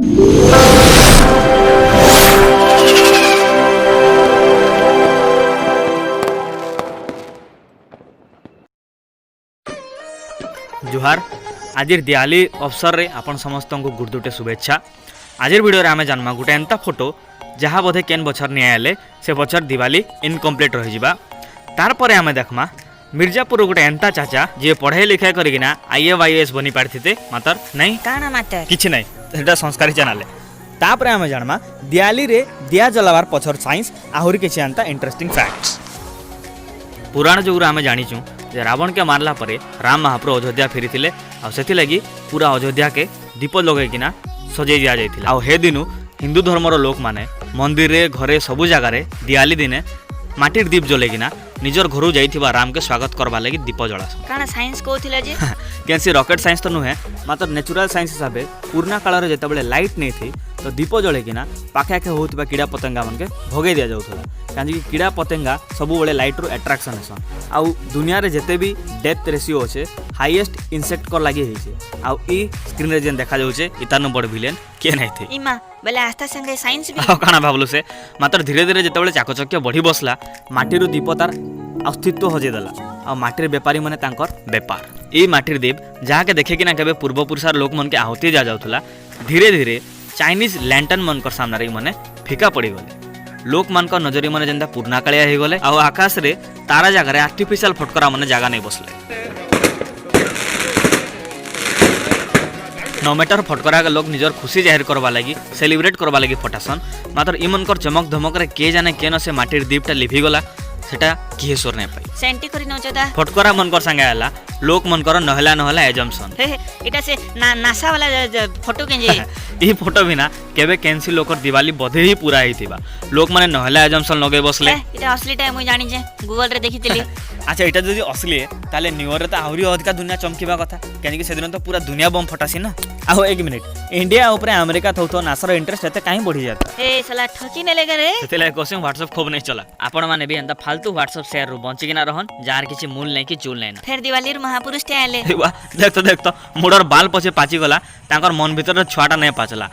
जुहार आज दिवाली अवसर रे आपण समस्त को गुर्दुटे शुभेच्छा। आज वीडियो रे आमे जानमा गोटे एंता फोटो जहाँ बोधे केन बछर नहीं आले से बछर दिवाली इनकम्प्लीट रही जावा। तार परे आमे देखमा मिर्जापुर गोटे एंता चाचा जी पढ़ाई लिखाई करिकिना IAS बनी पारथिते मातर नहीं काना मातर किछि नहीं सेटा संस्कारी चैनल है। तापरे आमे जानमा दिवाली रे दिया जलावार पछर साइंस आहुरी किछि एंता इंटरेस्टिंग फैक्ट्स। पुराण जुगुर आमे जानिचु जे रावण के मारला परे राम महाप्रभु अयोध्या फेरी आ सेथि लगी पूरा अयोध्या के दीप लगेकिना सजे दिया जाइथिला। आ हे दिनु हिंदू धर्मर लोक माने मंदिर रे घरे सबु जगह रे दिवाली दिने माटिर दीप जलेकिना निजर घरु जाइथिबा राम के स्वागत करबा लगी दीप जलास। काना साइंस कहथिला जे केनसी रॉकेट साइंस तो नुहे मात्र नेचुरल साइंस हिसाब से पुराना काल रे जेतेबेले लाइट नहीं थी तो दीप जलेकिना पाखे आखे होउतबा कीड़ा पतंगा मन के भगे दिया जाउथला। कांजी कीड़ा पतंगा सबु बेले लाइट रो अट्रैक्शन हेसन। आउ दुनिया रे जेते भी डेथ रेशियो होचे हाईएस्ट इंसेक्ट को लागि हेचे। आउ ई स्क्रीन रे जेन देखा जाउचे इतानो बड़ विलेन के नहीं थे। इमा बेले आस्था संगे साइंस भी आ काना भाबलु से मात्र धीरे धीरे जेतेबेले चाकचक्य बढ़ी बसला माटी रो दीप तार अस्तित्व हजे देला। आ माटीर व्यापारी माने तांकर व्यापार ई माटीर दीप जहाँ के देखे कि ना केबे पूर्वपुरुषार लोक मन के आहुति जा जाउथला धीरे धीरे चाइनीज लैंटर्न मन कर सामने रे माने फिका पड़ी गले। लोक मान का नजरी माने जेंता पुरना कालिया हे गले। आ आकाश रे तारा जगह रे आर्टिफिशियल फटकरा माने जागा नहीं बसले। नो मैटर फटकरा के लोग निजर खुशी जाहिर करबा लगी सेलिब्रेट करबा लगी फटासन मात्र ई मनकर चमक धमक रे के जाने केन से माटीर दीपटा लिभि गला सेटा किए सोर नहीं पाई। सेंटी करी नचदा फटकरा मनकर संगे आला लोक मनकर नहला एजम्पशन एटा से नासा वाला फोटो केंजे ई फोटो बिना केबे कैंसी लोकर दिवाली बधे ही पूरा हिथिबा। लोक माने नहला एजम्पशन लगे बसले एटा असली टाइम मुई जानि जे गूगल रे देखितली। अच्छा एटा जदी असली है ताले न्यू ईयर रे त आहुरी अधिका दुनिया चमकीबा कथा केनि कि सेदिन तो पूरा दुनिया बम फटासी ना। आहो एक मिनिट इंडिया ऊपर अमेरिका थौ नासार इंटरेस्ट एते काई बढ़ी जाता ए साला ठकी ने लेगे रे सेते कोसे WhatsApp खूब नहीं चला। आपण माने भी एंता फालतू WhatsApp शेयर रो बंची किना रहन जार किछि मूल नहीं कि चूल नहीं ना। फिर दिवाली रे महापुरुष ते आले वाह देख तो मुडर बाल पछे पाची गला तांकर मन भीतर छुआटा नहीं पाचला।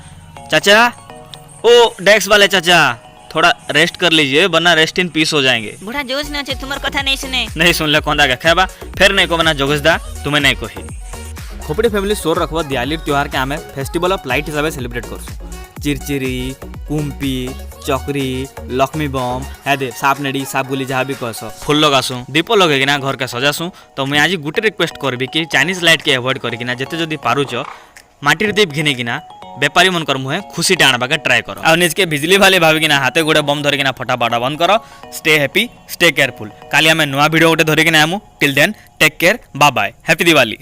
चाचा ओ डेस्क वाले चाचा थोड़ा रेस्ट कर लीजिए वरना रेस्ट इन पीस हो जाएंगे। बूढ़ा जोश न छे तुमर कथा नहीं सुने नहीं सुन ले कोंदा के खेबा फिर नहीं को बना जोगसदा तुम्हें नहीं कही। खोपड़ी फैमिली शोर रखबा दिवाली त्योहार के आमे फेस्टिवल ऑफ लाइट हिसाब से सेलिब्रेट करसु। चिरचिरी कुम्पी चकरी लक्ष्मी बम है दे साप नेडी साप गुली जहाँ भी कहस फुल लगासु दीप लगेकिना घर के सजासु। तो मुझे आज गोटे रिक्वेस्ट करबी कि चाइनीज लाइट के अवॉइड करिकिना जते जदी पारुच माटिर दीप घिनिकिना बेपारी मनकर मुहे खुशी टाणबा के ट्राई करो। आ निज के बिजली वाले भाविकिना हाथे गोटे बम धरिकिना फटाफट बंद करो। Stay happy stay careful. काली आमे नुआ वीडियो गोटे धरिकिना आमु till then take care bye bye happy Diwali.